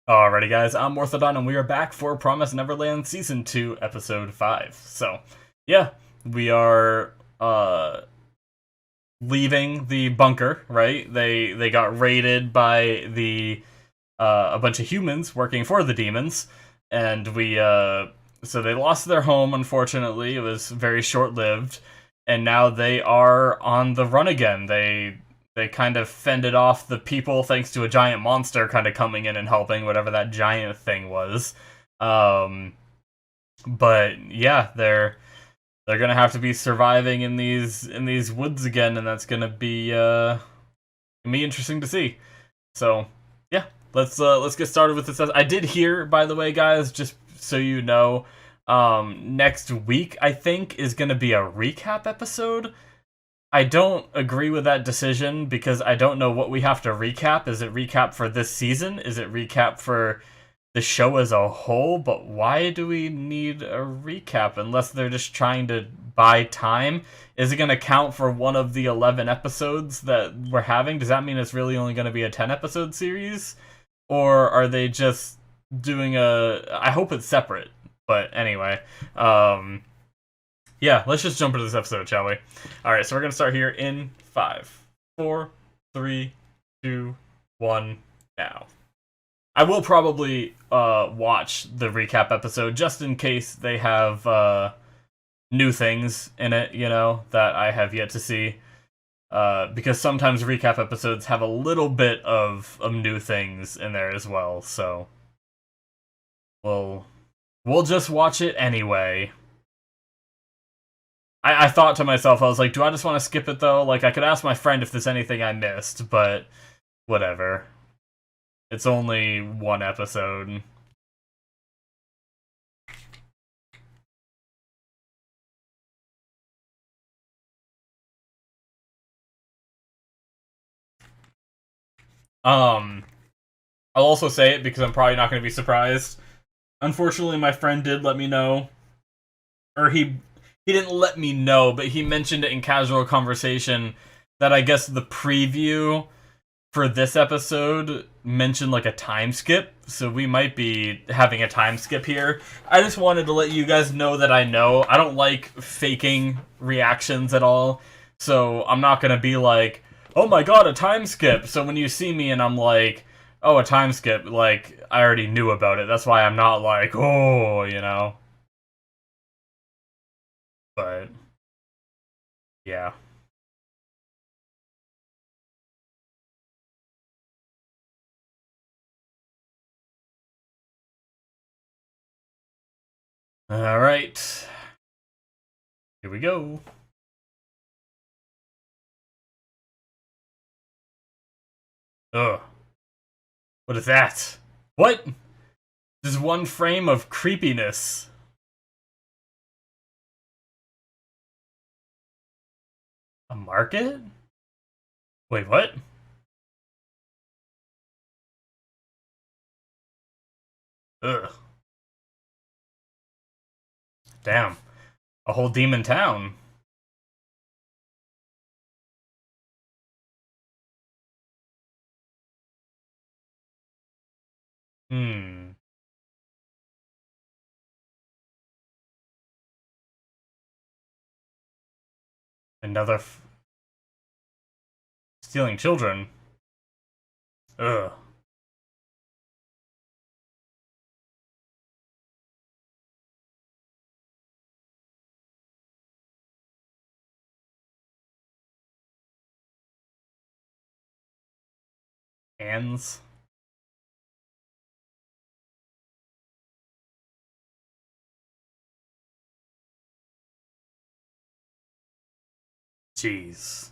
Alrighty, guys, I'm Morthadon, and we are back for Promised Neverland Season 2, Episode 5. So, yeah, we are, leaving the bunker, right? They got raided by a bunch of humans working for the demons, and so they lost their home, unfortunately. It was very short-lived, and now they are on the run again. They kind of fended off the people thanks to a giant monster kind of coming in and helping, whatever that giant thing was. Um, but yeah, they're gonna have to be surviving in these woods again, and that's gonna be interesting to see. So yeah, let's get started with this. I did hear, by the way, guys, just so you know, next week I think is gonna be a recap episode. I don't agree with that decision because I don't know what we have to recap. Is it recap for this season? Is it recap for the show as a whole? But why do we need a recap unless they're just trying to buy time? Is it going to count for one of the 11 episodes that we're having? Does that mean it's really only going to be a 10 episode series? Or are they just doing a... I hope it's separate. But anyway, yeah, let's just jump into this episode, shall we? Alright, so we're going to start here in 5, 4, 3, 2, 1, now. I will probably watch the recap episode just in case they have new things in it, you know, that I have yet to see. Because sometimes recap episodes have a little bit of new things in there as well, so we'll just watch it anyway. I thought to myself, I was like, do I just want to skip it though? Like, I could ask my friend if there's anything I missed, but whatever. It's only one episode. Um, I'll also say it because I'm probably not going to be surprised. Unfortunately, my friend did let me know, or he didn't let me know, but he mentioned it in casual conversation that I guess the preview for this episode mentioned like a time skip, so we might be having a time skip here. I just wanted to let you guys know that I know. I don't like faking reactions at all, so I'm not gonna be like, oh my god, a time skip. So when you see me and I'm like, oh, a time skip, like, I already knew about it. That's why I'm not like, oh, you know? But, yeah. Alright. Here we go. Ugh. What is that? What? Just one frame of creepiness. A market? Wait, what? Ugh. Damn. A whole demon town. Hmm. Another stealing children. Ugh. Hands. Jeez.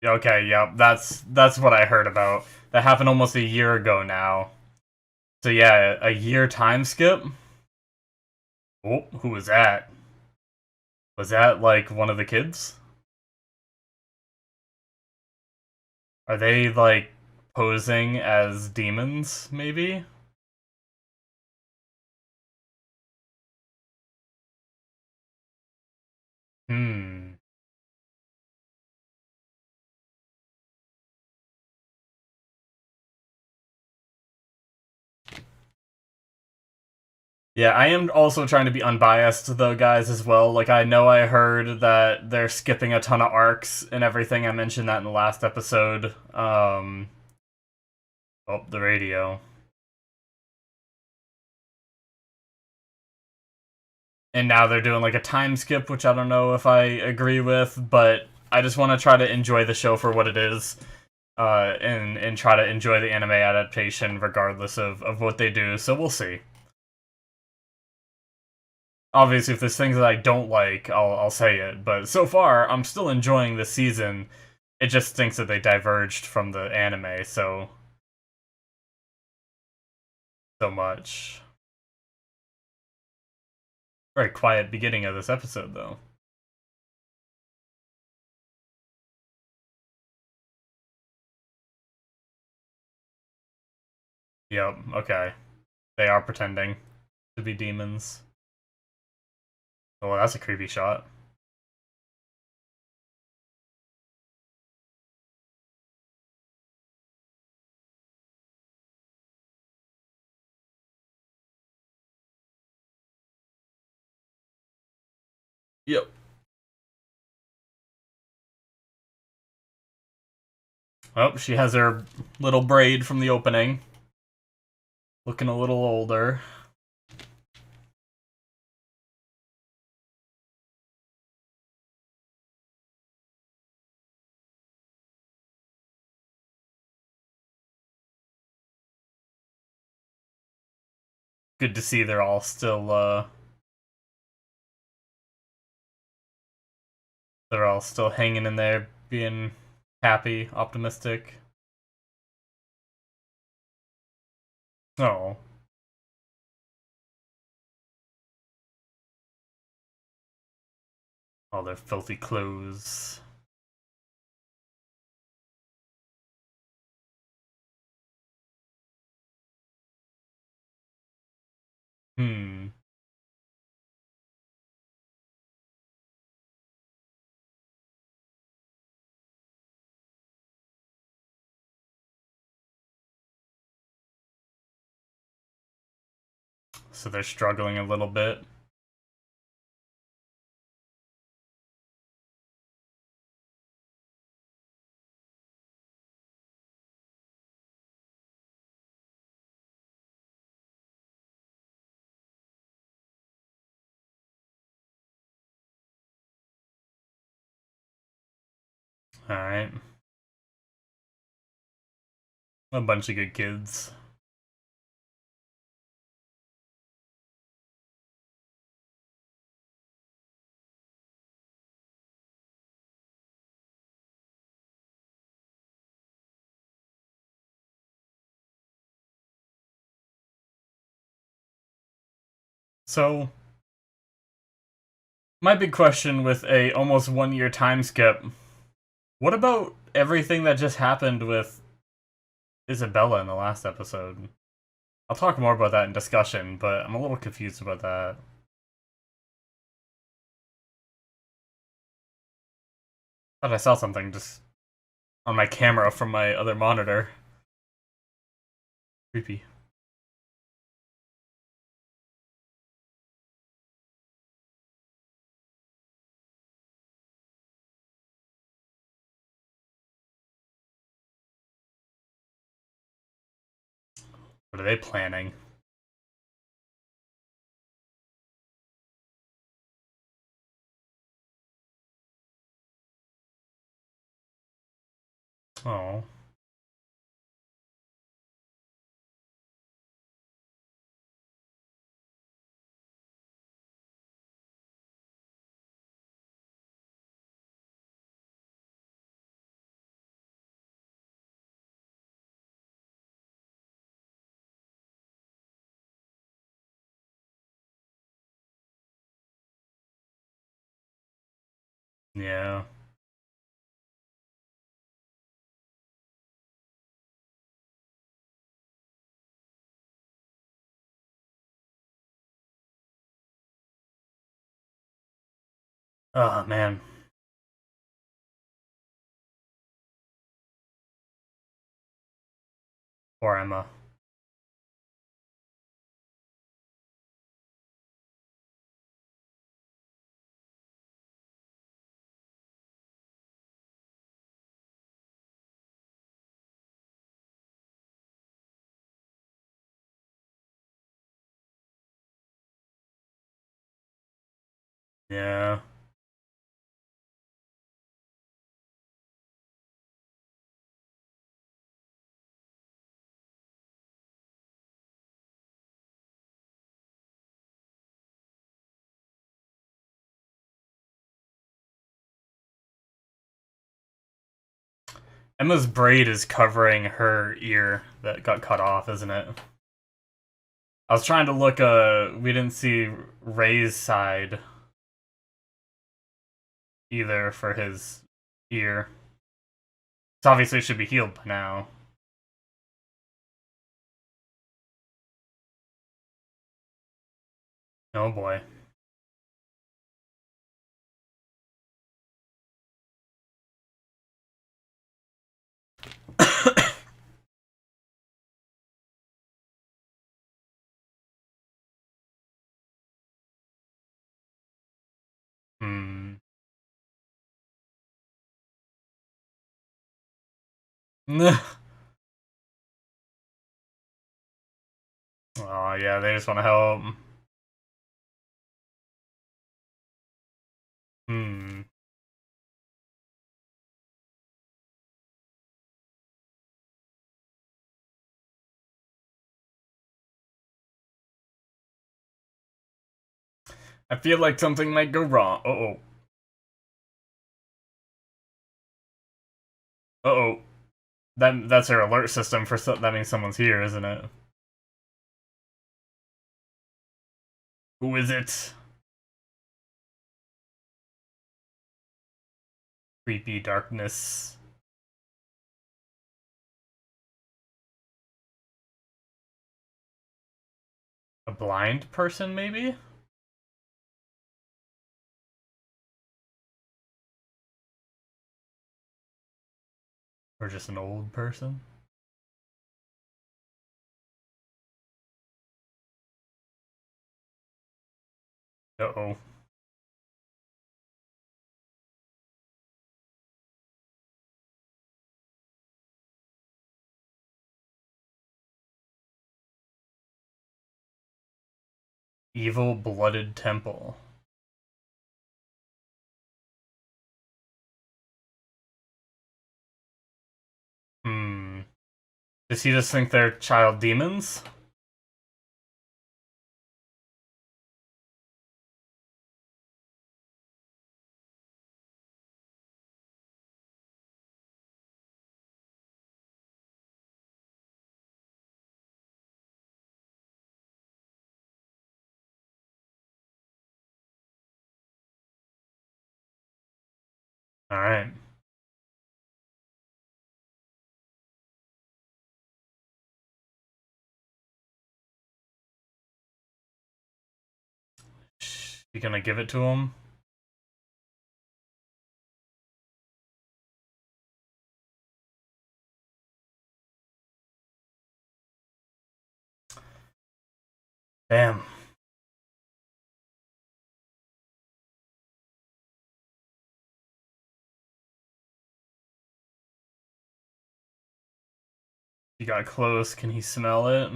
Okay, yeah, that's what I heard about. That happened almost a year ago now. So yeah, a year time skip? Oh, who was that? Was that like one of the kids? Are they like posing as demons, maybe? Yeah, I am also trying to be unbiased though, guys, as well. Like, I know I heard that they're skipping a ton of arcs and everything. I mentioned that in the last episode. Oh, the radio. And now they're doing like a time skip, which I don't know if I agree with, but I just want to try to enjoy the show for what it is, and try to enjoy the anime adaptation regardless of what they do. So we'll see. Obviously, if there's things that I don't like, I'll say it. But so far, I'm still enjoying the season. It just stinks that they diverged from the anime so much. Very quiet beginning of this episode, though. Yep. Okay. They are pretending to be demons. Oh, that's a creepy shot. Yep. Oh, she has her little braid from the opening. Looking a little older. Good to see they're all still hanging in there, being happy, optimistic. Oh. All their filthy clothes. Hmm. So they're struggling a little bit. Alright. A bunch of good kids. So, my big question with a almost 1 year time skip, what about everything that just happened with Isabella in the last episode? I'll talk more about that in discussion, but I'm a little confused about that. Thought I saw something just on my camera from my other monitor. Creepy. What are they planning? Oh. Yeah. Oh, man. Poor Emma. Yeah. Emma's braid is covering her ear that got cut off, isn't it? I was trying to look, we didn't see Ray's side either for his ear. So obviously it should be healed by now. Oh boy. Hmm. Oh yeah, they just want to help. Hmm. I feel like something might go wrong. Uh-oh. Uh-oh. That's her alert system for that means someone's here, isn't it? Who is it? Creepy darkness. A blind person, maybe? Or just an old person? Uh-oh. Evil blooded temple. Hmm. Does he just think they're child demons? Alright. You gonna give it to him? Damn. He got close. Can he smell it?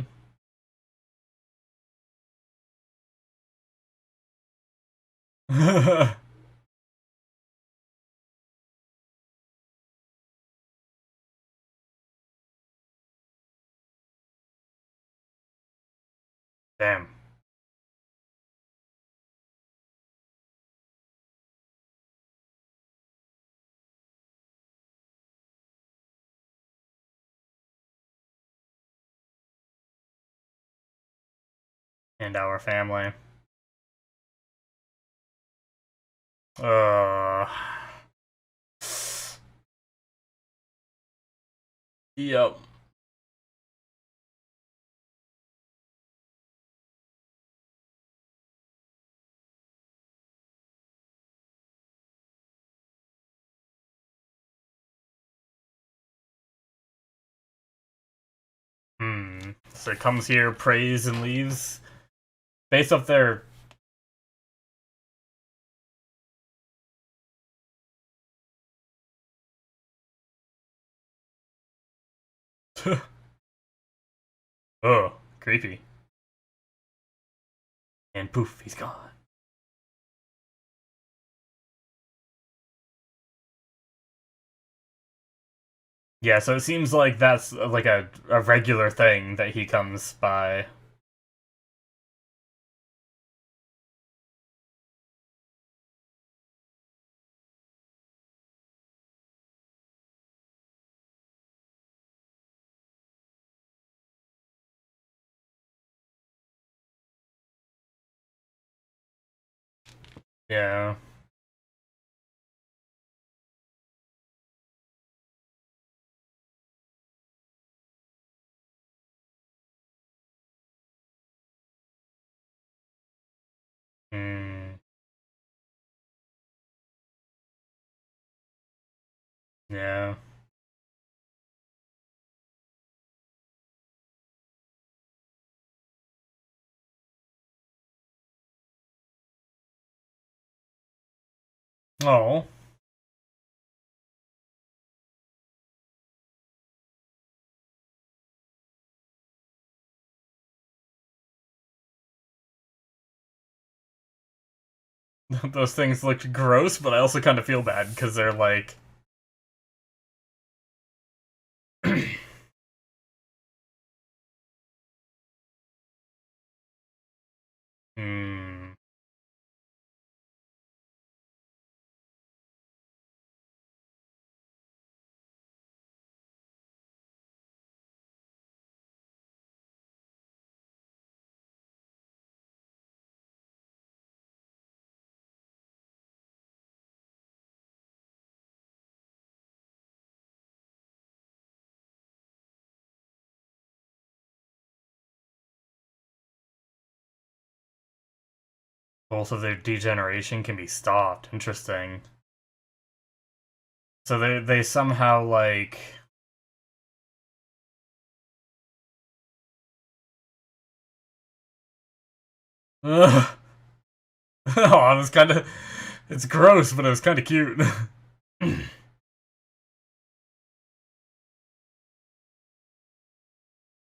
Damn. And our family. Uh. Yep. Hmm. So it comes here, prays, and leaves. Based off their. Oh, creepy. And poof, he's gone. Yeah, so it seems like that's like a regular thing that he comes by. Yeah. Hmm. Yeah. Oh. Those things looked gross, but I also kind of feel bad because they're like. Hmm. Also, their degeneration can be stopped. Interesting. So they somehow like. Ugh. Oh, it was kind of. It's gross, but it was kind of cute.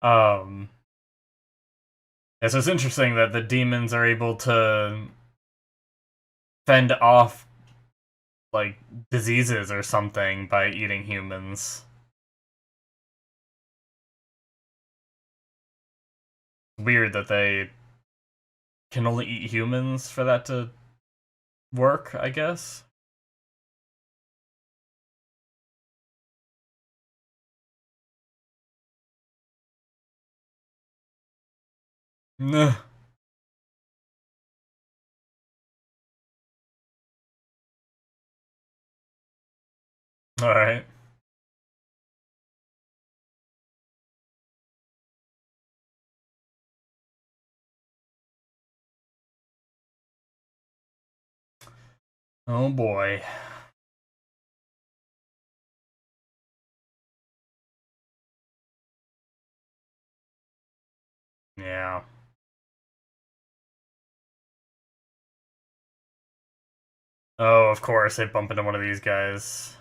um. Yeah, so it's interesting that the demons are able to fend off like diseases or something by eating humans. Weird that they can only eat humans for that to work, I guess. Nah. Alright. Oh boy. Yeah. Oh, of course, they bump into one of these guys.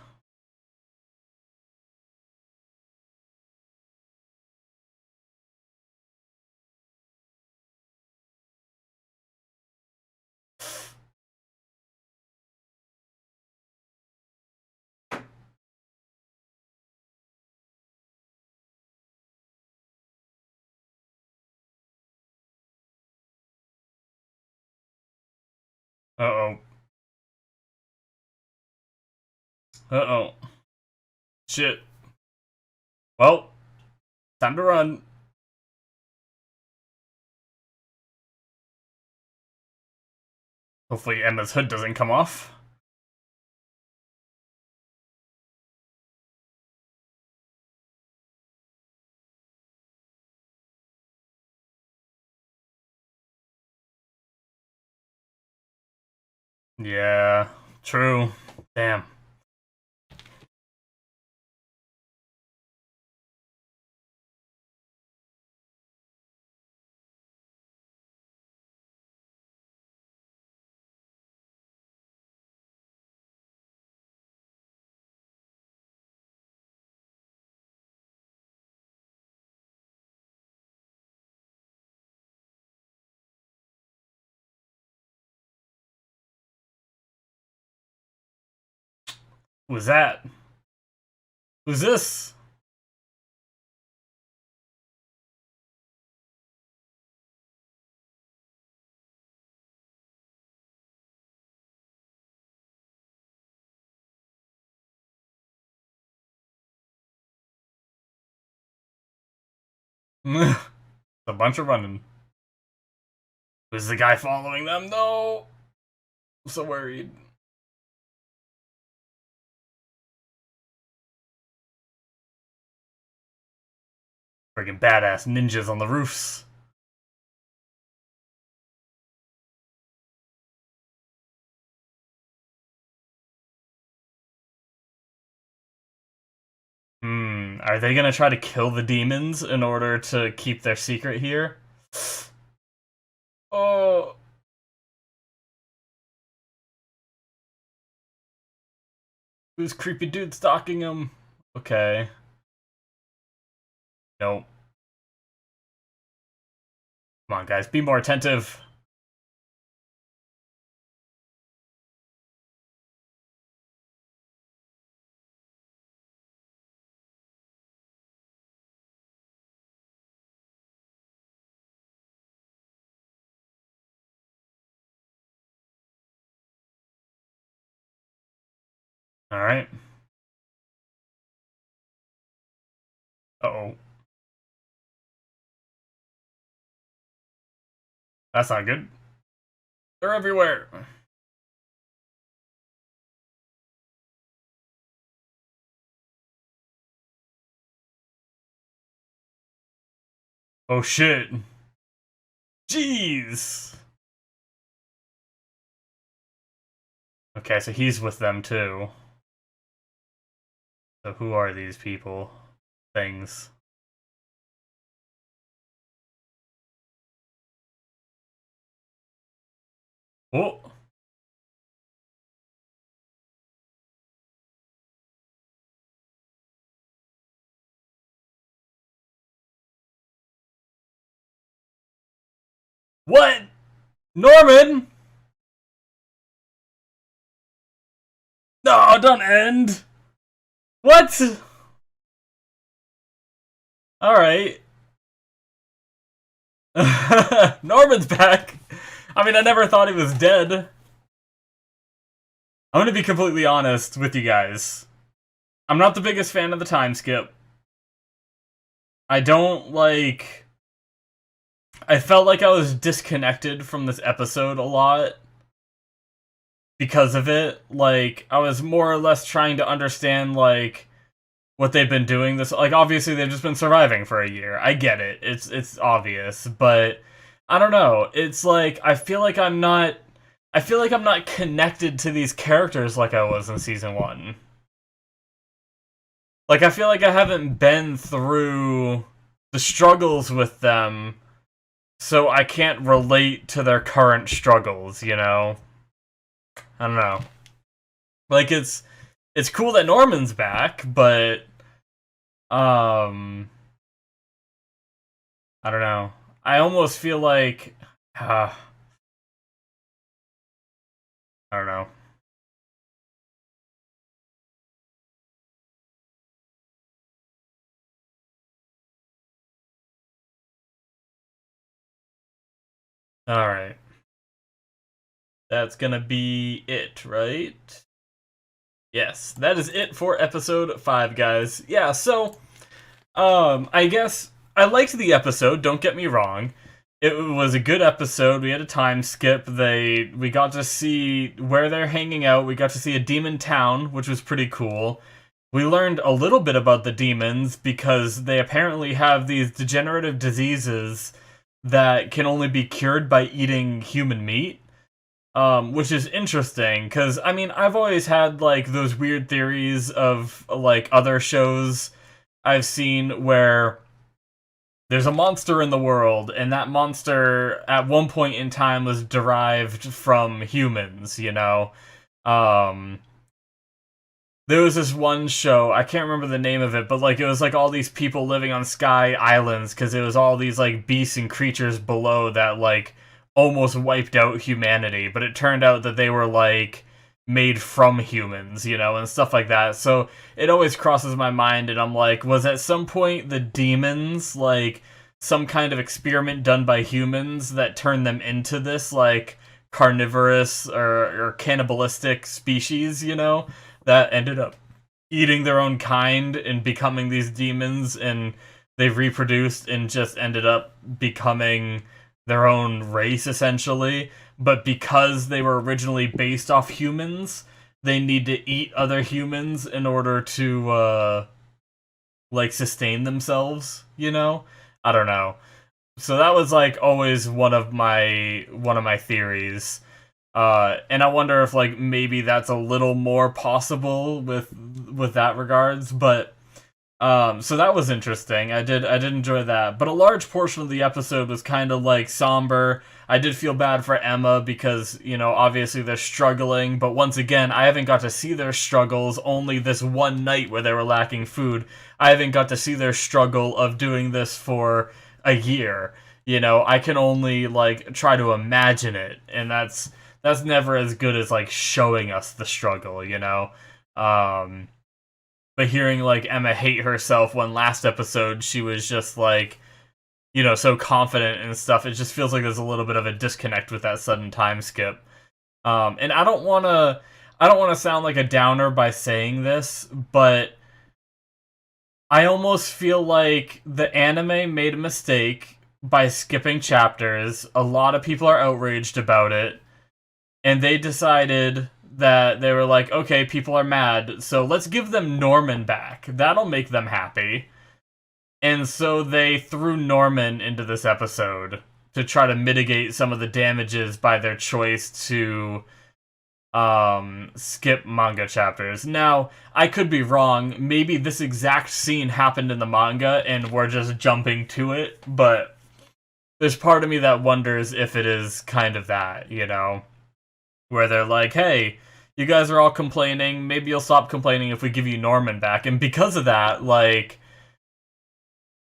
Uh-oh. Uh-oh. Shit. Well, time to run. Hopefully Emma's hood doesn't come off. Yeah, true. Damn. Who's that? Who's this? A bunch of running. Who's the guy following them? No! I'm so worried. Freaking badass ninjas on the roofs. Are they gonna try to kill the demons in order to keep their secret here? Oh. Who's creepy dude stalking him? Okay. Nope. Come on, guys, be more attentive. Alright. Uh-oh. That's not good. They're everywhere. Oh shit. Jeez. Okay, so he's with them too. So who are these people? Things. Oh. What? Norman? No, don't end. What? Alright. Norman's back. I mean, I never thought he was dead. I'm gonna be completely honest with you guys. I'm not the biggest fan of the time skip. I don't like... I felt like I was disconnected from this episode a lot because of it. Like, I was more or less trying to understand, like, what they've been doing this... Like, obviously, they've just been surviving for a year. I get it. It's obvious. But, I don't know. It's like, I feel like I'm not connected to these characters like I was in Season 1. Like, I feel like I haven't been through the struggles with them, so I can't relate to their current struggles, you know? I don't know. Like, it's cool that Norman's back, but, I don't know. I almost feel like, I don't know. Alright. That's gonna be it, right? Yes, that is it for episode 5, guys. Yeah, so, I guess I liked the episode, don't get me wrong. It was a good episode. We had a time skip. We got to see where they're hanging out. We got to see a demon town, which was pretty cool. We learned a little bit about the demons because they apparently have these degenerative diseases that can only be cured by eating human meat. Which is interesting, because, I mean, I've always had, like, those weird theories of, like, other shows I've seen where there's a monster in the world, and that monster, at one point in time, was derived from humans, you know? There was this one show, I can't remember the name of it, but, like, it was, like, all these people living on Sky Islands, because it was all these, like, beasts and creatures below that, like, almost wiped out humanity, but it turned out that they were, like, made from humans, you know, and stuff like that. So it always crosses my mind, and I'm like, was at some point the demons, like, some kind of experiment done by humans that turned them into this, like, carnivorous or cannibalistic species, you know, that ended up eating their own kind and becoming these demons and they reproduced and just ended up becoming their own race, essentially. But because they were originally based off humans, they need to eat other humans in order to, like, sustain themselves, you know? I don't know. So that was, like, always one of my theories. And I wonder if, like, maybe that's a little more possible with that regards, but so that was interesting. I did enjoy that. But a large portion of the episode was kind of like somber. I did feel bad for Emma because, obviously they're struggling, but once again, I haven't got to see their struggles only this one night where they were lacking food. I haven't got to see their struggle of doing this for a year. I can only like try to imagine it, and that's never as good as like showing us the struggle. Um but hearing like Emma hate herself one last episode, she was just like, so confident and stuff. It just feels like there's a little bit of a disconnect with that sudden time skip. And I don't wanna sound like a downer by saying this, but I almost feel like the anime made a mistake by skipping chapters. A lot of people are outraged about it, and they decided that they were like, okay, people are mad, so let's give them Norman back. That'll make them happy. And so they threw Norman into this episode to try to mitigate some of the damages by their choice to skip manga chapters. Now, I could be wrong. Maybe this exact scene happened in the manga and we're just jumping to it, but there's part of me that wonders if it is kind of that, where they're like, hey, you guys are all complaining, maybe you'll stop complaining if we give you Norman back. And because of that, like,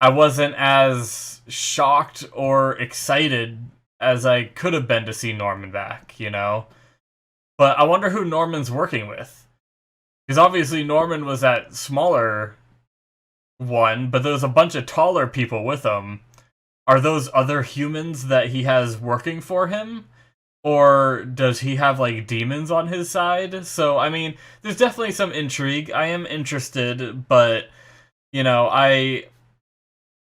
I wasn't as shocked or excited as I could have been to see Norman back, But I wonder who Norman's working with. Because obviously Norman was that smaller one, but there's a bunch of taller people with him. Are those other humans that he has working for him? Or does he have, like, demons on his side? So, I mean, there's definitely some intrigue. I am interested, but, I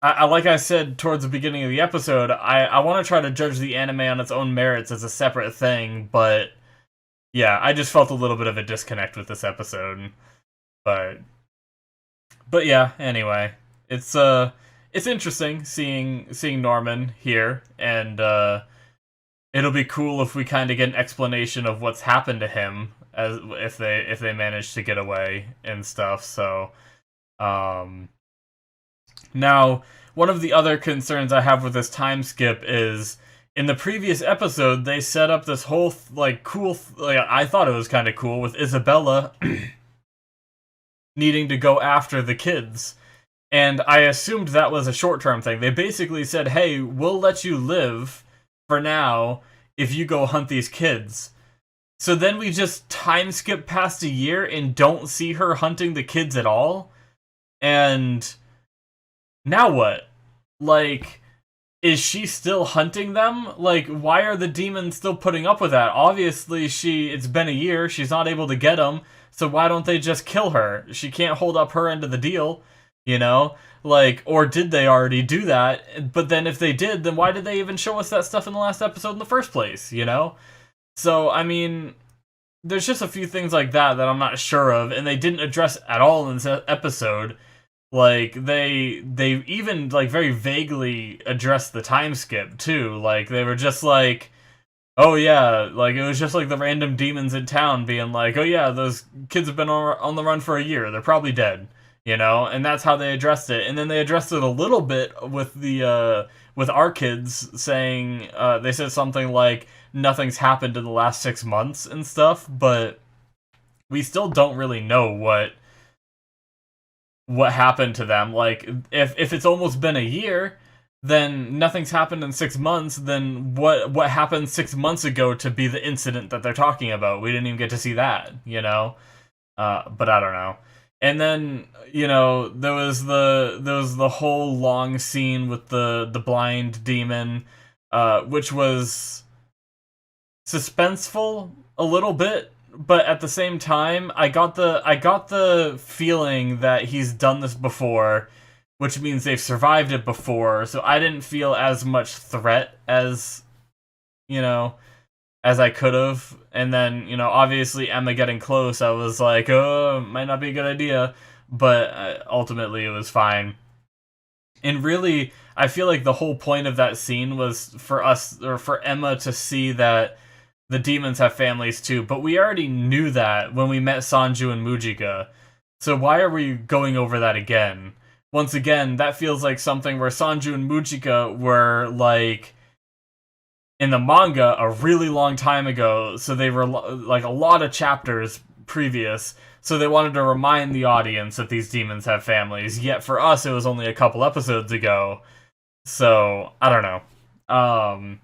like I said towards the beginning of the episode, I want to try to judge the anime on its own merits as a separate thing, but, yeah, I just felt a little bit of a disconnect with this episode. But yeah, anyway, it's interesting seeing Norman here, and, it'll be cool if we kind of get an explanation of what's happened to him as if they manage to get away and stuff. So, now one of the other concerns I have with this time skip is in the previous episode they set up this whole cool. I thought it was kind of cool with Isabella needing to go after the kids. And I assumed that was a short-term thing. They basically said, hey, we'll let you live for now if you go hunt these kids. So then we just time skip past a year and don't see her hunting the kids at all? And now what? Like, is she still hunting them? Like, why are the demons still putting up with that? Obviously, it's been a year, she's not able to get them, so why don't they just kill her? She can't hold up her end of the deal, Like, or did they already do that? But then if they did, then why did they even show us that stuff in the last episode in the first place, So, I mean, there's just a few things like that I'm not sure of, and they didn't address at all in this episode. Like, they even, like, very vaguely addressed the time skip, too. Like, they were just like, oh yeah, like, it was just like the random demons in town being like, oh yeah, those kids have been on the run for a year, they're probably dead. And that's how they addressed it. And then they addressed it a little bit with with our kids saying, they said something like, nothing's happened in the last 6 months and stuff, but we still don't really know what happened to them. Like, if it's almost been a year, then nothing's happened in 6 months, then what happened 6 months ago to be the incident that they're talking about? We didn't even get to see that, But I don't know. And then, there was the whole long scene with the blind demon, which was suspenseful a little bit, but at the same time, I got the feeling that he's done this before, which means they've survived it before, so I didn't feel as much threat as, you know, as I could have. And then, you know, obviously Emma getting close, I was like, oh, might not be a good idea, but ultimately it was fine. And really, I feel like the whole point of that scene was for us, or for Emma to see that the demons have families too, but we already knew that when we met Sanju and Mujika. So why are we going over that again? Once again, that feels like something where Sanju and Mujika were, like, in the manga a really long time ago, so they were, like, a lot of chapters previous, so they wanted to remind the audience that these demons have families, yet for us it was only a couple episodes ago, so, I don't know.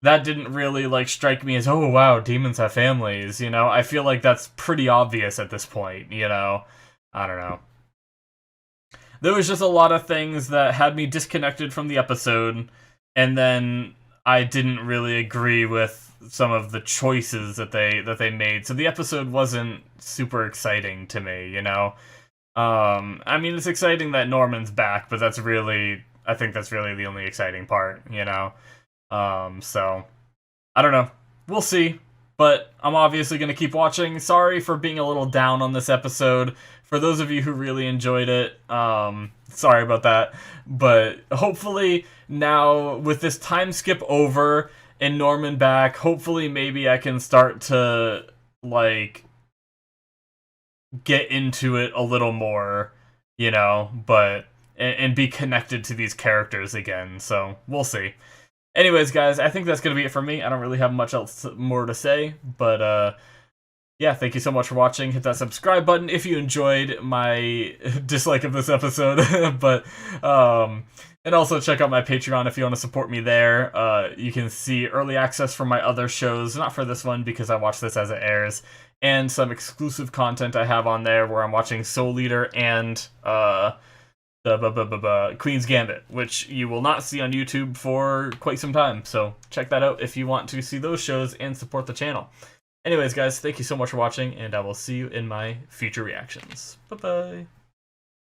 That didn't really, like, strike me as, oh wow, demons have families, you know? I feel like that's pretty obvious at this point, you know? I don't know. There was just a lot of things that had me disconnected from the episode, and then I didn't really agree with some of the choices that they made. So the episode wasn't super exciting to me, you know? I mean, it's exciting that Norman's back, but that's really, I think that's really the only exciting part, you know? So, I don't know. We'll see. But I'm obviously going to keep watching. Sorry for being a little down on this episode. For those of you who really enjoyed it, sorry about that. But hopefully now, with this time skip over and Norman back, hopefully maybe I can start to, like, get into it a little more, you know, but, and be connected to these characters again. So, we'll see. Anyways, guys, I think that's going to be it for me. I don't really have much else more to say, but, yeah, thank you so much for watching. Hit that subscribe button if you enjoyed my dislike of this episode, but, and also check out my Patreon if you want to support me there. You can see early access for my other shows, not for this one because I watch this as it airs, and some exclusive content I have on there where I'm watching Soul Eater and, Queen's Gambit, which you will not see on YouTube for quite some time, so check that out if you want to see those shows and support the channel. Anyways, guys, thank you so much for watching, and I will see you in my future reactions. Bye-bye!